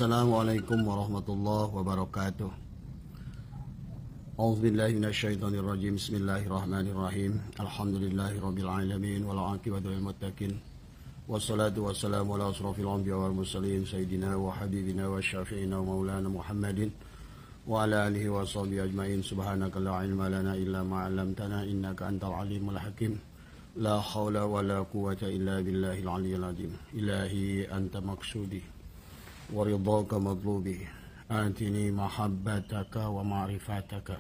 Assalamualaikum warahmatullahi wabarakatuh. A'udzubillahi minasyaitonirrajim. Bismillahirrahmanirrahim. Alhamdulillahirabbil alamin wal 'aqibatu lil muttaqin. Wassalatu wassalamu ala asrofil anbiya wal mursalin sayyidina wa habibina wa syafi'ina wa maulana Muhammadin wa ala alihi wa sahbihi ajmain. Subhanaka la ilma lana illa ma 'allamtana innaka antal alimul hakim. La haula wa la quwwata illa billahil aliyyil azim. Ilahi anta maksudi waridhaka matlubi antini mahabbataka wa ma'rifataka.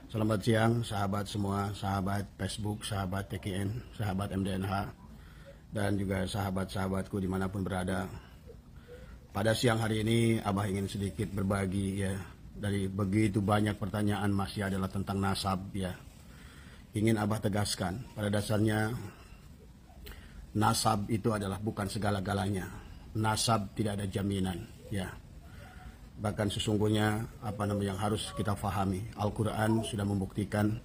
Selamat siang sahabat semua, sahabat Facebook, sahabat TKN, sahabat MDNH, dan juga sahabat-sahabatku dimanapun berada. Pada siang hari ini Abah ingin sedikit berbagi ya, dari begitu banyak pertanyaan masih adalah tentang nasab ya. Ingin Abah tegaskan, pada dasarnya nasab itu adalah bukan segala-galanya. Nasab tidak ada jaminan ya. Bahkan sesungguhnya yang harus kita fahami, Al-Quran sudah membuktikan,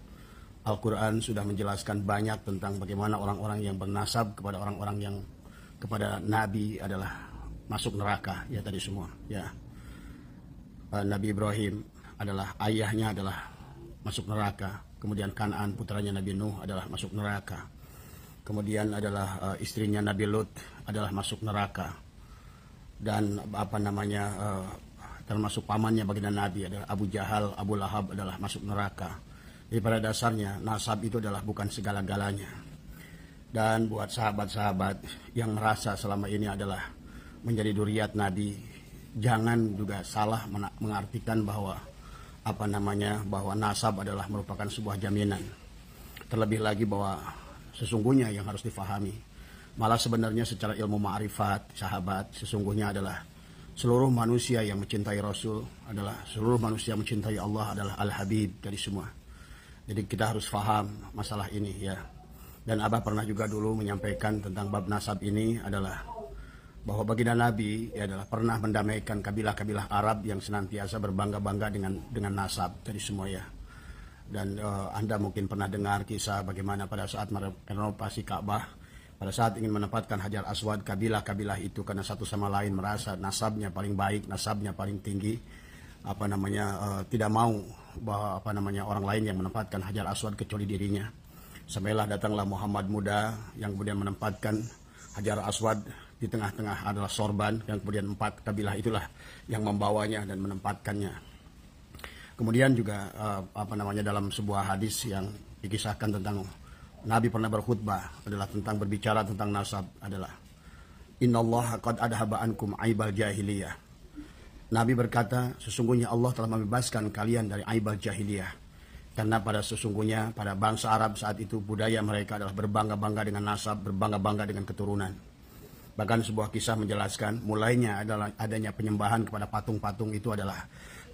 Al-Quran sudah menjelaskan banyak tentang bagaimana orang-orang yang bernasab kepada orang-orang yang kepada Nabi adalah masuk neraka ya, tadi semua ya. Nabi Ibrahim adalah ayahnya adalah masuk neraka, kemudian Kan'an putranya Nabi Nuh adalah masuk neraka, kemudian adalah istrinya Nabi Lut adalah masuk neraka, dan termasuk pamannya baginda Nabi adalah Abu Jahal, Abu Lahab adalah masuk neraka. Jadi pada dasarnya nasab itu adalah bukan segala-galanya. Dan buat sahabat-sahabat yang merasa selama ini adalah menjadi dzurriyyat Nabi, jangan juga salah mengartikan bahwa bahwa nasab adalah merupakan sebuah jaminan. Terlebih lagi bahwa sesungguhnya yang harus difahami, malah sebenarnya secara ilmu ma'rifat sahabat, sesungguhnya adalah seluruh manusia yang mencintai Rasul adalah seluruh manusia mencintai Allah adalah Al-Habib dari semua. Jadi kita harus faham masalah ini ya. Dan Abah pernah juga dulu menyampaikan tentang bab nasab ini adalah bahwa baginda Nabi adalah pernah mendamaikan kabilah-kabilah Arab yang senantiasa berbangga-bangga dengan nasab dari semua ya. Dan Anda mungkin pernah dengar kisah bagaimana pada saat renovasi Ka'bah, pada saat ingin menempatkan Hajar Aswad, kabilah-kabilah itu karena satu sama lain merasa nasabnya paling baik, nasabnya paling tinggi, tidak mau bahwa orang lain yang menempatkan Hajar Aswad kecuali dirinya. Sampailah datanglah Muhammad muda yang kemudian menempatkan Hajar Aswad di tengah-tengah adalah sorban, yang kemudian 4 kabilah itulah yang membawanya dan menempatkannya. Kemudian juga dalam sebuah hadis yang dikisahkan tentang Nabi pernah berkhutbah adalah tentang berbicara tentang nasab adalah innallaha qad adhaba ankum aibal jahiliyah. Nabi berkata, sesungguhnya Allah telah membebaskan kalian dari aibal jahiliyah. Karena pada sesungguhnya pada bangsa Arab saat itu budaya mereka adalah berbangga-bangga dengan nasab, berbangga-bangga dengan keturunan. Bahkan sebuah kisah menjelaskan mulainya adalah adanya penyembahan kepada patung-patung itu adalah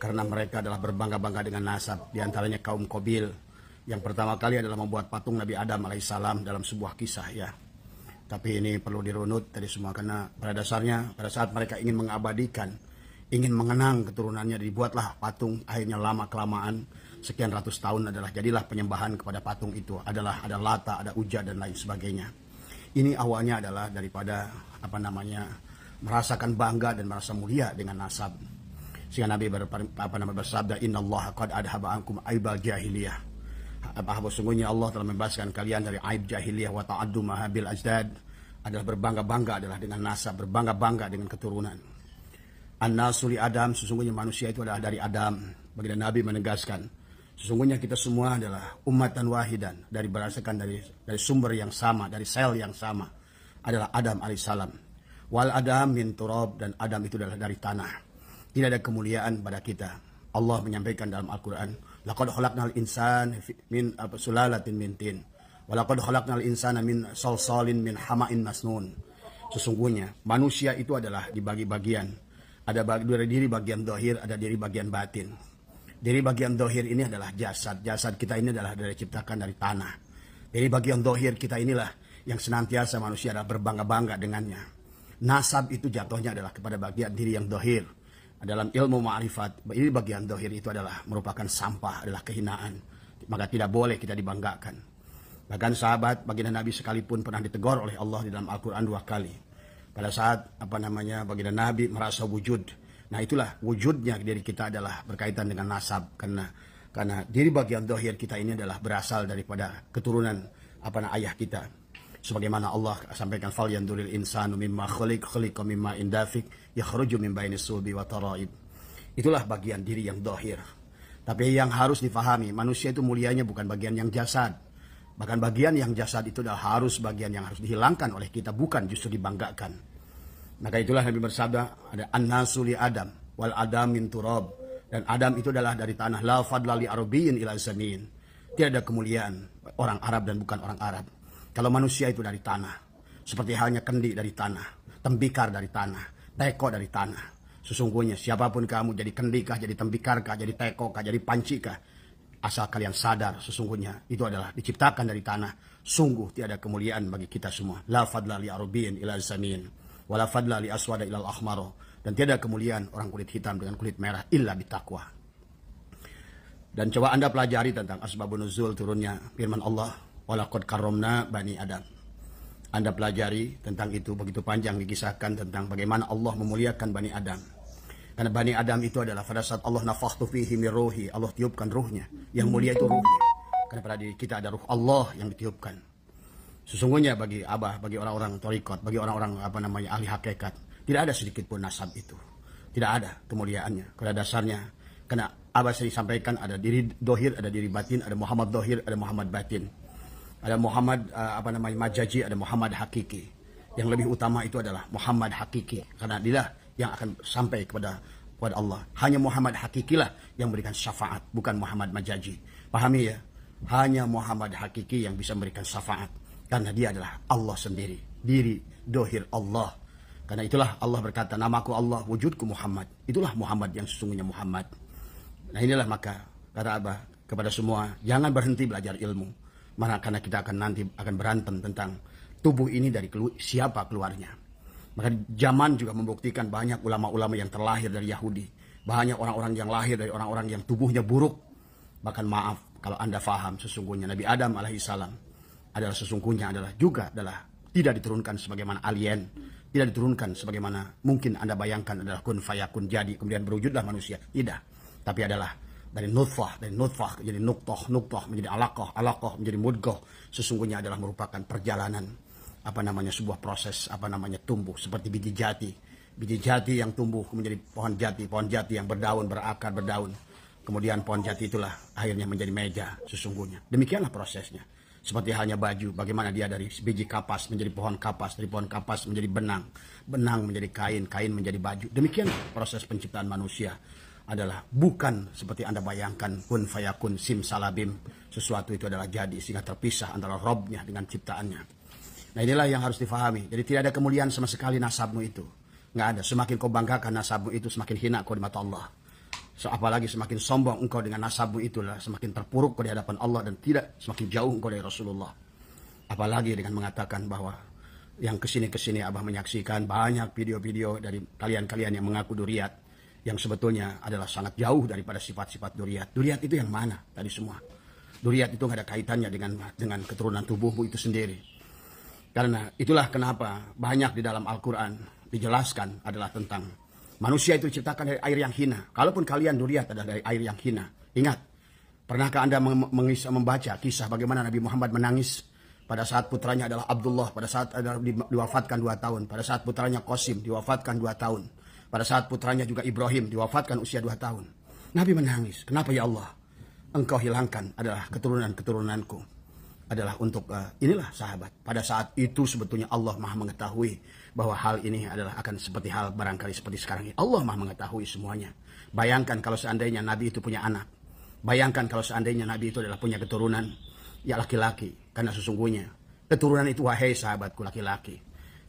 karena mereka adalah berbangga-bangga dengan nasab. Di antaranya kaum Qabil yang pertama kali adalah membuat patung Nabi Adam alaihissalam dalam sebuah kisah ya. Tapi ini perlu dirunut dari semua, karena pada dasarnya pada saat mereka ingin mengabadikan, ingin mengenang keturunannya, dibuatlah patung. Akhirnya lama kelamaan sekian ratus tahun jadilah penyembahan kepada patung itu, ada Lata, ada Uzza dan lain sebagainya. Ini awalnya adalah daripada merasakan bangga dan merasa mulia dengan nasab. Sehingga Nabi bersabda, innallaha qad adhaba ankum aibal jahiliyah. Sesungguhnya Allah telah membebaskan kalian dari aib jahiliyah wa ta'addu mahabil ajdad, adalah berbangga-bangga adalah dengan nasab, berbangga-bangga dengan keturunan. An-nasu li Adam, sesungguhnya manusia itu adalah dari Adam. Baginda Nabi menegaskan, sesungguhnya kita semua adalah ummatan wahidan, berdasarkan dari sumber yang sama, dari sel yang sama, adalah Adam alaihissalam. Wal Adam min turab, dan Adam itu adalah dari tanah. Tidak ada kemuliaan pada kita. Allah menyampaikan dalam Al-Quran, laqad khalaqnal insana min sulalatin min tin wa laqad khalaqnal insana min salsalin min hama'in masnun. Sesungguhnya manusia itu adalah dibagi bagian. Ada diri bagian zahir, ada diri bagian batin. Diri bagian zahir ini adalah jasad. Jasad kita ini adalah diciptakan dari tanah. Diri bagian zahir kita inilah yang senantiasa manusia adalah berbangga-bangga dengannya. Nasab itu jatuhnya adalah kepada bagian diri yang zahir. Dalam ilmu ma'rifat, ini bagian zahir itu adalah merupakan sampah, adalah kehinaan. Maka tidak boleh kita dibanggakan. Bahkan sahabat baginda Nabi sekalipun pernah ditegur oleh Allah di dalam Al-Quran 2 kali. Pada saat baginda Nabi merasa wujud. Nah itulah wujudnya diri kita adalah berkaitan dengan nasab, karena diri bagian dohir kita ini adalah berasal daripada keturunan ayah kita. Sebagaimana Allah sampaikan, fal yanduril insanu mimma khuliqa mimma indafik yakhruju min bainis sulbi wa taraib. Itulah bagian diri yang dohir. Tapi yang harus difahami, manusia itu mulianya bukan bagian yang jasad. Bahkan bagian yang jasad itu adalah bagian yang harus dihilangkan oleh kita, bukan justru dibanggakan. Maka itulah Nabi bersabda, ada an-nasu li Adam wal Adam min turab. Dan Adam itu adalah dari tanah. La fadla li arabiyyin ila zamin. Tidak ada kemuliaan orang Arab dan bukan orang Arab. Kalau manusia itu dari tanah, seperti halnya kendi dari tanah, tembikar dari tanah, teko dari tanah. Sesungguhnya siapapun kamu, jadi kendikah, jadi tembikarkah, jadi tekokah, jadi pancikah, asal kalian sadar sesungguhnya itu adalah diciptakan dari tanah. Sungguh tiada kemuliaan bagi kita semua. La fadla li arabiyyin ila zamin, wala fadla li aswada ila al-ahmar. Dan tiada kemuliaan orang kulit hitam dengan kulit merah illa bitaqwa. Dan coba Anda pelajari tentang asbabun nuzul turunnya firman Allah, walaqad karramna bani Adam. Anda pelajari tentang itu, begitu panjang dikisahkan tentang bagaimana Allah memuliakan Bani Adam. Karena Bani Adam itu adalah pada saat Allah nafakhtu fihi min ruhi, Allah tiupkan ruhnya. Yang mulia itu ruhnya. Karena pada diri kita ada ruh Allah yang ditiupkan. Sesungguhnya bagi orang-orang thariqat, bagi orang-orang ahli hakikat, tidak ada sedikit pun nasab itu. Tidak ada kemuliaannya. Pada dasarnya, karena saya disampaikan ada diri dohir, ada diri batin, ada Muhammad dohir, ada Muhammad batin. Ada Muhammad majaji, ada Muhammad hakiki. Yang lebih utama itu adalah Muhammad hakiki, karena dia yang akan sampai kepada Allah. Hanya Muhammad hakikilah yang memberikan syafaat, bukan Muhammad majaji. Pahami ya? Hanya Muhammad hakiki yang bisa memberikan syafaat, karena dia adalah Allah sendiri, diri dohir Allah. Karena itulah Allah berkata, namaku Allah, wujudku Muhammad. Itulah Muhammad yang sesungguhnya Muhammad. Nah inilah maka kata Abah kepada semua, jangan berhenti belajar ilmu. Karena kita nanti akan berantem tentang tubuh ini dari siapa keluarnya. Maka zaman juga membuktikan banyak ulama-ulama yang terlahir dari Yahudi. Banyak orang-orang yang lahir dari orang-orang yang tubuhnya buruk. Bahkan maaf kalau Anda faham, sesungguhnya Nabi Adam alaihissalam adalah tidak diturunkan sebagaimana alien. Tidak diturunkan sebagaimana mungkin Anda bayangkan adalah kun fayakun, jadi kemudian berwujudlah manusia. Tidak. Tapi adalah dari nutfah jadi nuktah menjadi alaqah menjadi mudghah. Sesungguhnya adalah merupakan perjalanan sebuah proses tumbuh seperti biji jati yang tumbuh menjadi pohon jati yang berdaun, berakar, berdaun. Kemudian pohon jati itulah akhirnya menjadi meja sesungguhnya. Demikianlah prosesnya. Seperti halnya baju, bagaimana dia dari biji kapas menjadi pohon kapas, dari pohon kapas menjadi benang menjadi kain menjadi baju. Demikian proses penciptaan manusia. Adalah bukan seperti Anda bayangkan kun fayakun sim salabim, sesuatu itu adalah jadi sehingga terpisah antara Robnya dengan ciptaannya. Nah inilah yang harus difahami. Jadi tidak ada kemuliaan sama sekali nasabmu itu, nggak ada. Semakin kau banggakan nasabmu itu, semakin hina kau di mata Allah. Apalagi semakin sombong engkau dengan nasabmu itulah, semakin terpuruk kau di hadapan Allah, dan tidak semakin jauh engkau dari Rasulullah. Apalagi dengan mengatakan bahwa yang kesini Abah menyaksikan banyak video-video dari kalian yang mengaku duriat, yang sebetulnya adalah sangat jauh daripada sifat-sifat duriat. Duriat itu yang mana tadi semua? Duriat itu nggak ada kaitannya dengan keturunan tubuhmu itu sendiri. Karena itulah kenapa banyak di dalam Al-Quran dijelaskan adalah tentang manusia itu diciptakan dari air yang hina. Kalaupun kalian duriat adalah dari air yang hina. Ingat, pernahkah Anda membaca kisah bagaimana Nabi Muhammad menangis pada saat putranya adalah Abdullah, pada saat diwafatkan 2 tahun, pada saat putranya Qasim diwafatkan 2 tahun. Pada saat putranya juga Ibrahim diwafatkan usia 2 tahun. Nabi menangis. Kenapa ya Allah? Engkau hilangkan adalah keturunan-keturunanku. Adalah untuk inilah sahabat. Pada saat itu sebetulnya Allah maha mengetahui bahwa hal ini adalah akan seperti hal barangkali seperti sekarang ini. Allah maha mengetahui semuanya. Bayangkan kalau seandainya Nabi itu punya anak. Bayangkan kalau seandainya Nabi itu adalah punya keturunan. Ya laki-laki. Karena sesungguhnya keturunan itu wahai sahabatku laki-laki.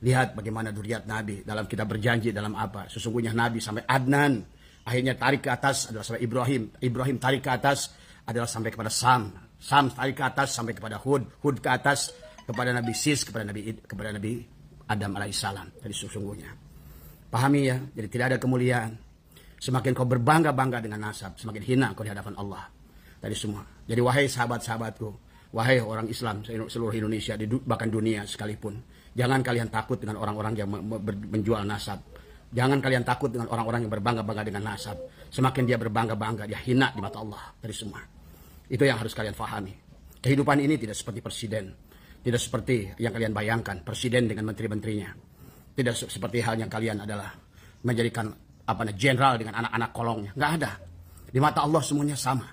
Lihat bagaimana duriat Nabi dalam kitab berjanji dalam apa. Sesungguhnya Nabi sampai Adnan. Akhirnya tarik ke atas adalah sampai Ibrahim. Ibrahim tarik ke atas adalah sampai kepada Sam. Sam tarik ke atas sampai kepada Hud. Hud ke atas kepada Nabi Sis, kepada Nabi Adam alaihissalam. Jadi sesungguhnya. Pahami ya. Jadi tidak ada kemuliaan. Semakin kau berbangga-bangga dengan nasab, semakin hina kau di hadapan Allah. Tadi semua. Jadi wahai sahabat-sahabatku, Wahai orang Islam seluruh Indonesia, bahkan dunia sekalipun, jangan kalian takut dengan orang-orang yang menjual nasab. Jangan kalian takut dengan orang-orang yang berbangga-bangga dengan nasab. Semakin dia berbangga-bangga, dia hina di mata Allah dari semua. Itu yang harus kalian fahami. Kehidupan ini tidak seperti presiden. Tidak seperti yang kalian bayangkan, presiden dengan menteri-menterinya. Tidak seperti hal yang kalian adalah menjadikan jenderal dengan anak-anak kolongnya. Nggak ada. Di mata Allah semuanya sama.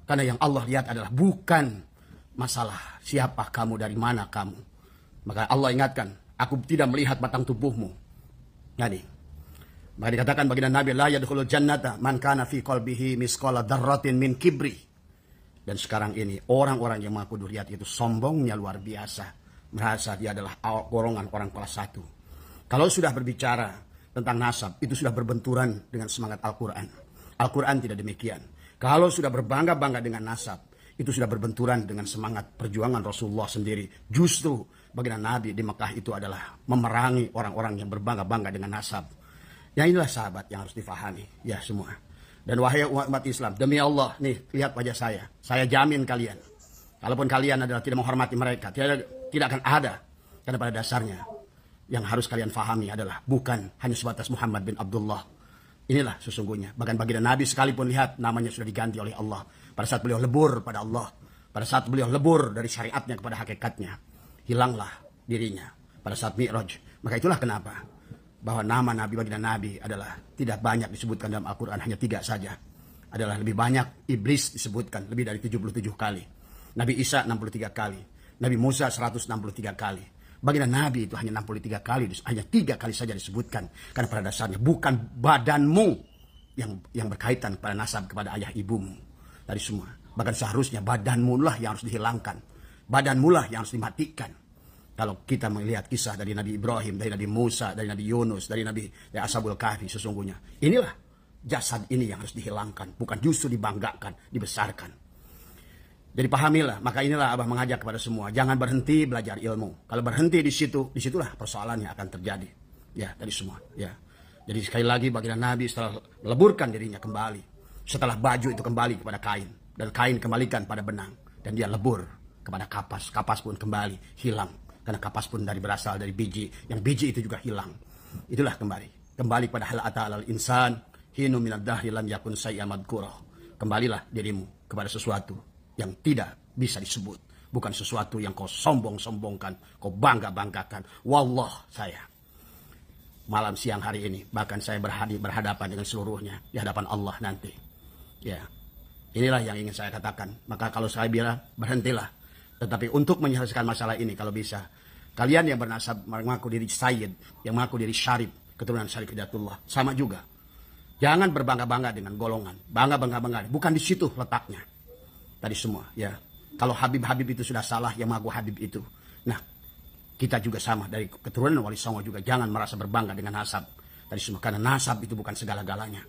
Karena yang Allah lihat adalah bukan masalah siapa kamu, dari mana kamu. Maka Allah ingatkan, aku tidak melihat batang tubuhmu. Jadi, maka dikatakan baginda Nabi, la yadkhulul jannata man kana fi qalbihi misqala dzarratin min kibri. Dan sekarang ini orang-orang yang mengaku duriat itu sombongnya luar biasa, merasa dia adalah golongan orang kelas 1. Kalau sudah berbicara tentang nasab, itu sudah berbenturan dengan semangat Al-Quran. Al-Quran tidak demikian. Kalau sudah berbangga-bangga dengan nasab, itu sudah berbenturan dengan semangat perjuangan Rasulullah sendiri. Justru baginda Nabi di Mekah itu adalah memerangi orang-orang yang berbangga-bangga dengan nasab. Ya inilah sahabat yang harus difahami, ya semua. Dan wahai umat Islam, demi Allah, nih lihat wajah saya jamin kalian, kalaupun kalian adalah tidak menghormati mereka, tidak akan ada. Karena pada dasarnya yang harus kalian fahami adalah bukan hanya sebatas Muhammad bin Abdullah. Inilah sesungguhnya. Bahkan baginda Nabi sekalipun lihat namanya sudah diganti oleh Allah. Pada saat beliau lebur pada Allah, pada saat beliau lebur dari syariatnya kepada hakikatnya, hilanglah dirinya pada saat Mi'raj. Maka itulah kenapa bahwa nama Nabi, baginda Nabi adalah tidak banyak disebutkan dalam Al-Quran, hanya 3 saja. Adalah lebih banyak iblis disebutkan, lebih dari 77 kali. Nabi Isa 63 kali. Nabi Musa 163 kali. Baginda Nabi itu hanya 63 kali, hanya 3 kali saja disebutkan. Karena pada dasarnya bukan badanmu yang berkaitan pada nasab kepada ayah ibumu. Dari semua. Bahkan seharusnya badanmu lah yang harus dihilangkan. Badanmu lah yang harus dimatikan. Kalau kita melihat kisah dari Nabi Ibrahim, dari Nabi Musa, dari Nabi Yunus, dari Ashabul Kahfi, sesungguhnya inilah jasad ini yang harus dihilangkan, bukan justru dibanggakan, dibesarkan. Jadi pahamilah, maka inilah Abah mengajak kepada semua, jangan berhenti belajar ilmu. Kalau berhenti di situ, disitulah persoalannya akan terjadi. Ya, dari semua. Ya. Jadi sekali lagi baginda Nabi setelah meleburkan dirinya kembali, setelah baju itu kembali kepada kain, dan kain kembalikan pada benang, dan dia lebur kepada kapas, kapas pun kembali hilang. Karena kapas pun berasal dari biji, yang biji itu juga hilang. Itulah kembali pada hal ata'al insan hinu minad dahri lam yakun sayya madhkura. Kembalilah dirimu kepada sesuatu yang tidak bisa disebut, bukan sesuatu yang kau sombong-sombongkan, kau bangga-banggakan. Wallah, saya malam siang hari ini, bahkan saya berhadapan dengan seluruhnya di hadapan Allah nanti. Ya, inilah yang ingin saya katakan. Maka kalau saya bilang berhentilah. Tetapi untuk menyelesaikan masalah ini, kalau bisa, kalian yang bernasab mengaku diri Sayyid, yang mengaku diri Syarif, keturunan Syarif Hidayatullah, sama juga. Jangan berbangga-bangga dengan golongan, bangga-bangga, bukan di situ letaknya. Tadi semua, ya. Kalau Habib itu sudah salah, yang mengaku Habib itu. Nah, kita juga sama dari keturunan Wali Songo juga, jangan merasa berbangga dengan nasab. Tadi semua, karena nasab itu bukan segala-galanya.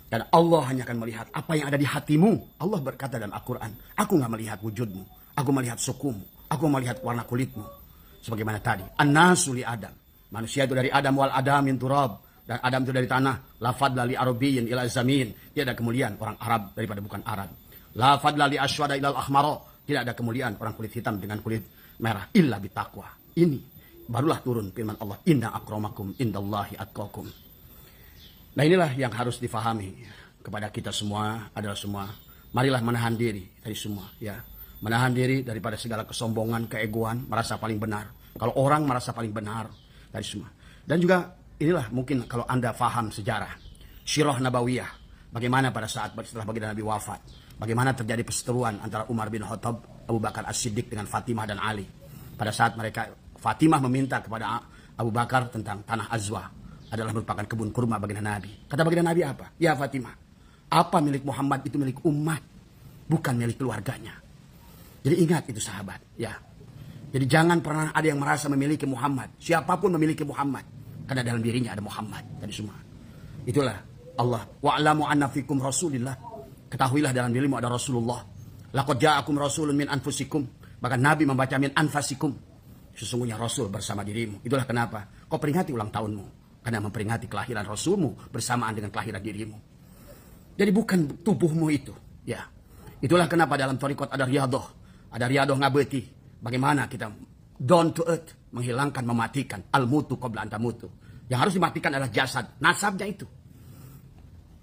Karena Allah hanya akan melihat apa yang ada di hatimu. Allah berkata dalam Al-Quran, aku nggak melihat wujudmu. Aku melihat sukumu, aku melihat warna kulitmu. Sebagaimana tadi, an-nasu li Adam. Manusia itu dari Adam wal Adam min turab. Dan Adam itu dari tanah. La fadla li Arabiyyin ila zamin. Tidak ada kemuliaan orang Arab daripada bukan Arab. La fadla li asywada ila al-ahmara. Tidak ada kemuliaan orang kulit hitam dengan kulit merah. Illa bitaqwa. Ini barulah turun firman Allah. Inna akramakum indallahi atqakum. Nah inilah yang harus difahami kepada kita semua, adalah semua. Marilah menahan diri dari semua, ya. Menahan diri daripada segala kesombongan, keegoan, merasa paling benar. Kalau orang merasa paling benar dari semua. Dan juga inilah mungkin kalau Anda faham sejarah Syirah Nabawiyah, bagaimana pada saat setelah baginda Nabi wafat, bagaimana terjadi perseteruan antara Umar bin Khattab, Abu Bakar As-Siddiq dengan Fatimah dan Ali. Pada saat mereka, Fatimah meminta kepada Abu Bakar tentang tanah Azwa, adalah merupakan kebun kurma baginda Nabi. Kata baginda Nabi apa? Ya Fatimah, apa milik Muhammad itu milik umat, bukan milik keluarganya. Jadi ingat itu sahabat, ya. Jadi jangan pernah ada yang merasa memiliki Muhammad. Siapapun memiliki Muhammad, karena dalam dirinya ada Muhammad. Tadi semua. Itulah Allah. Wa'lamu anna fikum Rasulillah. Ketahuilah dalam dirimu ada Rasulullah. Laqad ja'akum rasulun min anfusikum. Bahkan Nabi membaca min anfasikum. Sesungguhnya Rasul bersama dirimu. Itulah kenapa kau peringati ulang tahunmu. Karena memperingati kelahiran Rasulmu bersamaan dengan kelahiran dirimu. Jadi bukan tubuhmu itu, ya. Itulah kenapa dalam thariqat ada riyadhah. Ada riadoh ngabeti. Bagaimana kita down to earth, menghilangkan, mematikan. Al-mutu qabla an tamutu. Yang harus dimatikan adalah jasad, nasabnya itu.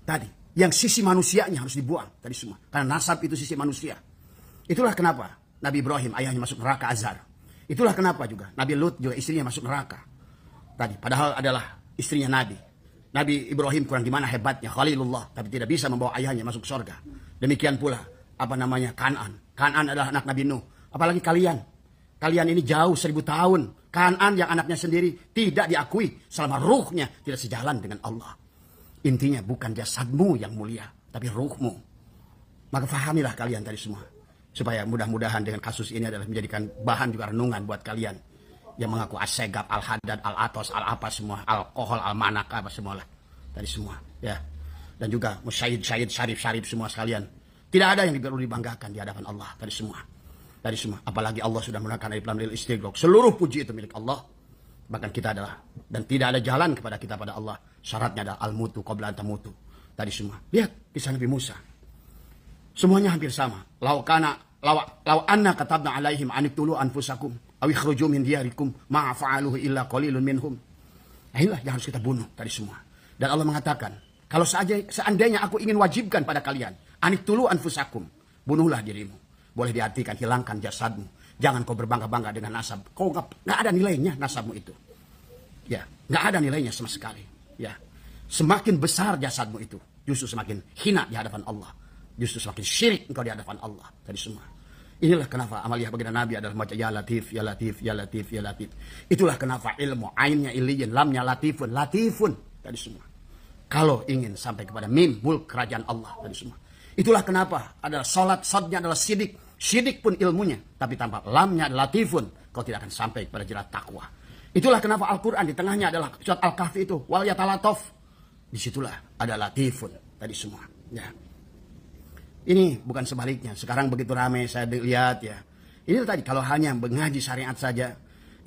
Tadi, yang sisi manusianya harus dibuang tadi semua. Karena nasab itu sisi manusia. Itulah kenapa Nabi Ibrahim ayahnya masuk neraka Azar. Itulah kenapa juga Nabi Lut juga istrinya masuk neraka. Tadi, padahal adalah istrinya Nabi. Nabi Ibrahim kurang gimana hebatnya, Khalilullah, tapi tidak bisa membawa ayahnya masuk surga. Demikian pula, Kan'an. Kan'an adalah anak Nabi Nuh. Apalagi kalian. Kalian ini jauh 1000 tahun. Kan'an yang anaknya sendiri tidak diakui selama ruhnya tidak sejalan dengan Allah. Intinya bukan jasadmu yang mulia, tapi ruhmu. Maka fahamilah kalian tadi semua. Supaya mudah-mudahan dengan kasus ini adalah menjadikan bahan juga renungan buat kalian. Yang mengaku as-segab, al-haddad, al-atos, al-apa semua. Alkohol, al-manak, apa semualah. Tadi semua. Ya. Dan juga musyahid, syarif semua sekalian. Tidak ada yang perlu dibanggakan di hadapan Allah. Tadi semua. Dari semua, apalagi Allah sudah menggunakan alif lam lil istighraq. Seluruh puji itu milik Allah. Bahkan kita adalah, dan tidak ada jalan kepada kita pada Allah. Syaratnya adalah al-mutu qabla an tamutu. Tadi semua. Lihat kisah Nabi Musa. Semuanya hampir sama. Lau anna katabna alaihim aniktulu anfusakum aw ikhruju min diyarikum ma fa'aluhu illa qalilun minhum. Inilah yang harus kita bunuh tadi semua. Dan Allah mengatakan, kalau seandainya aku ingin wajibkan pada kalian, aniktulu anfusakum, bunuhlah dirimu. Boleh diartikan hilangkan jasadmu. Jangan kau berbangga-bangga dengan nasab. Kau nggak ada nilainya nasabmu itu. Ya, nggak ada nilainya sama sekali. Ya, semakin besar jasadmu itu, justru semakin hina di hadapan Allah. Justru semakin syirik engkau di hadapan Allah. Tadi semua. Inilah kenapa amaliyah baginda Nabi adalah baca ya latif, ya latif, ya latif, ya latif. Itulah kenapa ilmu ainnya iliyin, lamnya latifun, latifun. Tadi semua. Kalau ingin sampai kepada mim, mulk kerajaan Allah. Tadi semua. Itulah kenapa adalah salat, sadnya adalah sidik. Sidik pun ilmunya, tapi tanpa lamnya adalah latifun, kau tidak akan sampai kepada jerat takwa. Itulah kenapa Al-Quran di tengahnya adalah surat Al-Kahfi itu, wal yatalataf. Disitulah ada latifun tadi semua. Ya. Ini bukan sebaliknya. Sekarang begitu ramai saya lihat ya. Ini tadi kalau hanya mengaji syariat saja,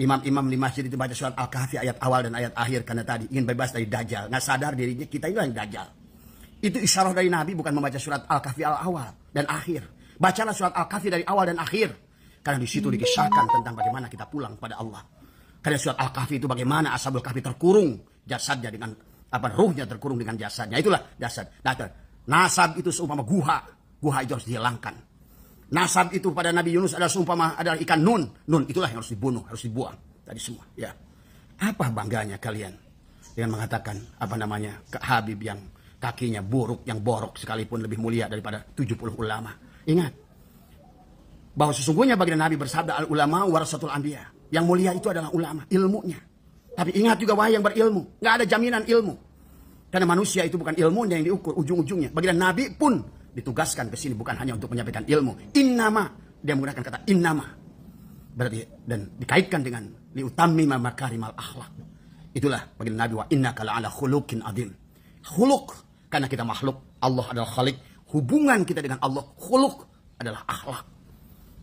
imam-imam di masjid itu baca surat Al-Kahfi ayat awal dan ayat akhir karena tadi ingin bebas dari dajjal. Nggak sadar dirinya kita ini yang dajjal. Itu isyarah dari Nabi bukan membaca surat Al-Kahfi awal dan akhir. Bacalah surat Al-Kahfi dari awal dan akhir. Karena di situ dikisahkan tentang bagaimana kita pulang pada Allah. Karena surat Al-Kahfi itu bagaimana Ashabul Kahfi terkurung jasadnya dengan ruhnya terkurung dengan jasadnya. Itulah jasad. Nasab itu seumpama guha. Guha itu harus dihilangkan. Nasab itu pada Nabi Yunus adalah seumpama adalah ikan nun. Nun itulah yang harus dibunuh, harus dibuang. Tadi semua. Ya. Apa bangganya kalian dengan mengatakan ke Habib yang kakinya buruk, yang borok sekalipun lebih mulia daripada 70 ulama. Ingat, bahwa sesungguhnya baginda Nabi bersabda, al-ulama warasatul anbiya. Yang mulia itu adalah ulama, ilmunya. Tapi ingat juga wahai yang berilmu, nggak ada jaminan ilmu. Karena manusia itu bukan ilmunya yang diukur ujung-ujungnya. Baginda Nabi pun ditugaskan ke sini bukan hanya untuk menyampaikan ilmu. Innama, dia menggunakan kata innama. Berarti dan dikaitkan dengan liutammima makarimal akhlak. Itulah baginda Nabi wa innaka la'ala khuluqin adzim. Khuluq karena kita makhluk, Allah adalah khalik. Hubungan kita dengan Allah, khuluq adalah akhlak.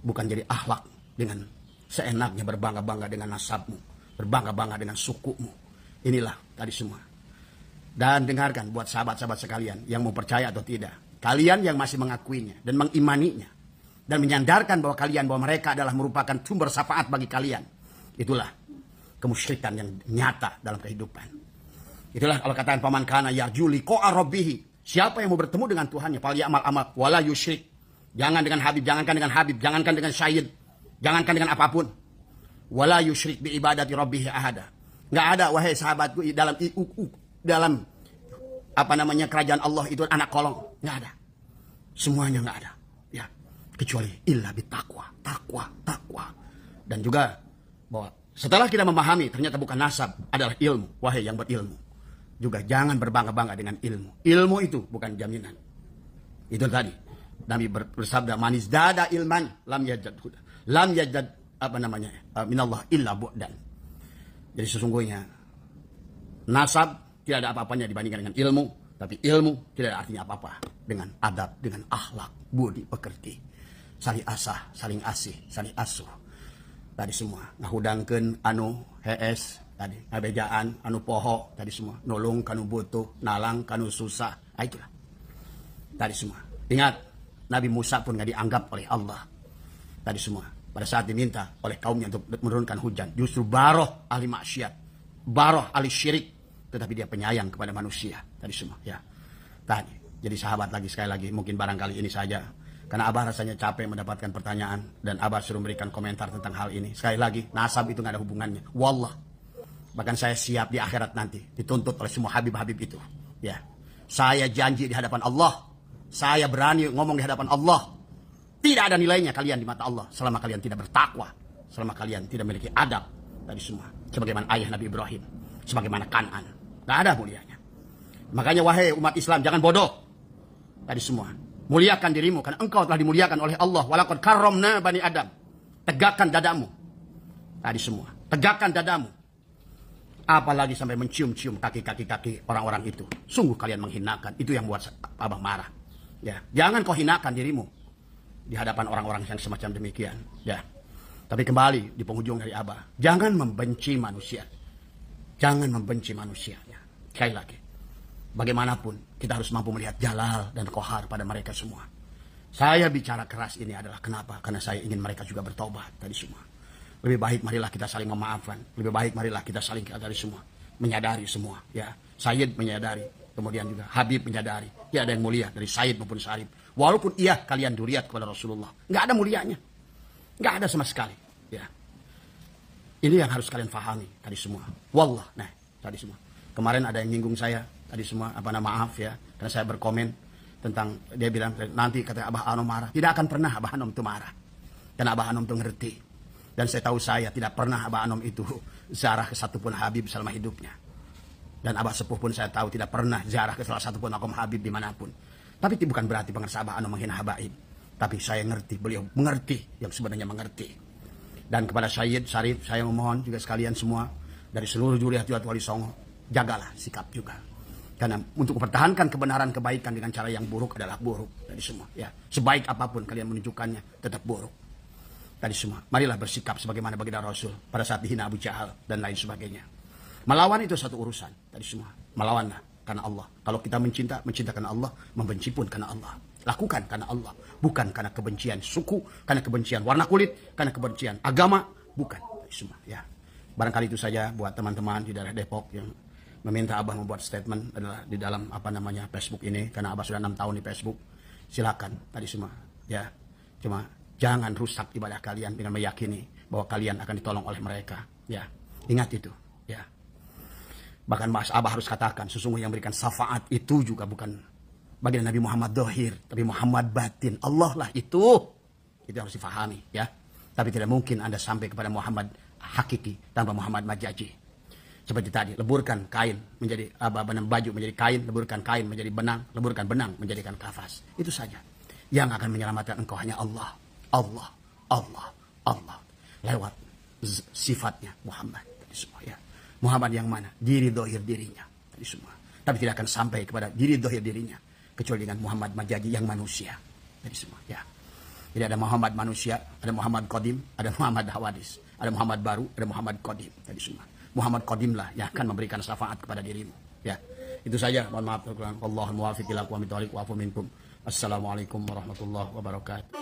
Bukan jadi akhlak dengan seenaknya berbangga-bangga dengan nasabmu. Berbangga-bangga dengan sukumu. Inilah tadi semua. Dan dengarkan buat sahabat-sahabat sekalian yang mau percaya atau tidak. Kalian yang masih mengakuinya dan mengimaninya. Dan menyandarkan bahwa mereka adalah merupakan sumber syafaat bagi kalian. Itulah kemusyrikan yang nyata dalam kehidupan. Itulah kalau katakan paman kana yarju liqa'a rabbih. Siapa yang mau bertemu dengan Tuhannya, fal ya'mal amal wala yusyrik. Jangan dengan Habib, jangankan dengan Habib, jangankan dengan syahid, jangankan dengan apapun. Wala yusyrik bi ibadati rabbih ahada. Enggak ada wahai sahabatku dalam kerajaan Allah itu anak kolong, enggak ada. Semuanya enggak ada. Ya, kecuali illa bitaqwa, takwa. Dan juga bahwa setelah kita memahami ternyata bukan nasab adalah ilmu, wahai yang berilmu. Juga jangan berbangga-bangga dengan ilmu. Ilmu itu bukan jaminan. Itu tadi. Nabi bersabda, manis dada ilman lam yajad minallah illa bu'dan. Jadi sesungguhnya nasab tidak ada apa-apanya dibandingkan dengan ilmu, tapi ilmu tidak ada artinya apa-apa dengan adab, dengan akhlak, budi pekerti, saling asah, saling asih, saling asuh. Tadi semua ngahudangkeun hees tadi ngabejaan poho tadi semua nolong kanu butuh, nalang kanu susah. Itulah tadi semua. Ingat, Nabi Musa pun nggak dianggap oleh Allah. Tadi semua. Pada saat diminta oleh kaumnya untuk menurunkan hujan, justru baroh ahli maksiat, baroh ahli syirik, tetapi dia penyayang kepada manusia. Tadi semua, ya. Tadi, jadi sahabat lagi sekali lagi, mungkin barangkali ini saja. Karena Abah rasanya capek mendapatkan pertanyaan dan Abah suruh memberikan komentar tentang hal ini. Sekali lagi, nasab itu nggak ada hubungannya. Wallah. Bahkan saya siap di akhirat nanti dituntut oleh semua habib-habib itu. Ya. Saya janji di hadapan Allah. Saya berani ngomong di hadapan Allah. Tidak ada nilainya kalian di mata Allah selama kalian tidak bertakwa, selama kalian tidak memiliki adab tadi semua. Sebagaimana ayah Nabi Ibrahim, sebagaimana Kan'an. Tidak ada mulianya. Makanya wahai umat Islam, jangan bodoh. Tadi semua. Muliakan dirimu karena engkau telah dimuliakan oleh Allah. Walaqad karramna bani Adam. Tegakkan dadamu. Tadi semua. Tegakkan dadamu. Apalagi sampai mencium-cium kaki-kaki orang-orang itu. Sungguh kalian menghinakan. Itu yang buat Abah marah. Ya, jangan kau hinakan dirimu di hadapan orang-orang yang semacam demikian. Ya. Tapi kembali di penghujung dari Abah, jangan membenci manusia. Jangan membenci manusianya. Sekali lagi, bagaimanapun kita harus mampu melihat jalal dan kohar pada mereka semua. Saya bicara keras ini adalah kenapa? Karena saya ingin mereka juga bertobat tadi semua. Lebih baik marilah kita saling memaafkan. Lebih baik marilah kita saling dari semua menyadari semua. Ya, Sayyid menyadari, kemudian juga Habib menyadari. Ya, ada yang mulia dari Sayyid maupun Syarif. Walaupun iya kalian duriat kepada Rasulullah, nggak ada mulianya, nggak ada sama sekali. Ya, ini yang harus kalian pahami tadi semua. Wallah, nah tadi semua. Kemarin ada yang nyinggung saya tadi semua, maaf ya, karena saya berkomen tentang dia bilang nanti kata Abah Anom marah. Tidak akan pernah Abah Anom itu marah, karena Abah Anom itu ngerti. Dan saya tahu saya tidak pernah Abah Anom itu ziarah ke satupun Habib selama hidupnya. Dan Abah Sepuh pun saya tahu tidak pernah ziarah ke salah satupun makom Habib dimanapun. Tapi itu bukan berarti pengersa Abah Anom menghina habaib. Tapi saya ngerti, beliau mengerti yang sebenarnya mengerti. Dan kepada Sayyid, Syarif, saya memohon juga sekalian semua dari seluruh juriat Wali Songo, jagalah sikap juga. Karena untuk mempertahankan kebenaran kebaikan dengan cara yang buruk adalah buruk dari semua. Ya, sebaik apapun kalian menunjukkannya tetap buruk. Tadi semua, marilah bersikap sebagaimana baginda Rasul pada saat dihina Abu Jahal dan lain sebagainya. Melawan itu satu urusan tadi semua. Melawanlah karena Allah. Kalau kita mencinta karena Allah, membenci pun karena Allah. Lakukan karena Allah, bukan karena kebencian suku, karena kebencian warna kulit, karena kebencian agama, bukan semua. Ya, barangkali itu saja buat teman-teman di daerah Depok yang meminta Abah membuat statement adalah di dalam Facebook ini, karena Abah sudah 6 tahun di Facebook. Silakan tadi semua. Ya, cuma jangan rusak ibadah kalian dengan meyakini bahwa kalian akan ditolong oleh mereka. Ya, ingat itu. Ya. Bahkan Mas Abah harus katakan, sesungguhnya yang berikan syafaat itu juga bukan baginda Nabi Muhammad Dohir, tapi Muhammad batin. Allah lah itu. Itu harus difahami, ya. Tapi tidak mungkin Anda sampai kepada Muhammad hakiki tanpa Muhammad majazi. Seperti tadi, leburkan kain menjadi baju menjadi kain, leburkan kain menjadi benang, leburkan benang menjadikan kafas. Itu saja. Yang akan menyelamatkan engkau hanya Allah. Allah, Allah, Allah. Lewat sifatnya Muhammad. Semua, ya. Muhammad yang mana? Diri dohir dirinya. Tadi semua. Tapi tidak akan sampai kepada diri dohir dirinya. Kecuali dengan Muhammad majazi yang manusia. Tadi semua. Ya. Jadi ada Muhammad manusia, ada Muhammad Qadim, ada Muhammad Hawadis. Ada Muhammad baru, ada Muhammad Qadim. Tadi semua. Muhammad Qadim lah yang akan memberikan syafaat kepada dirimu. Ya. Itu saja. Mohon maaf. Allahul muwafiq ila aqwamit thoriq wa afu minkum. Assalamualaikum warahmatullahi wabarakatuh.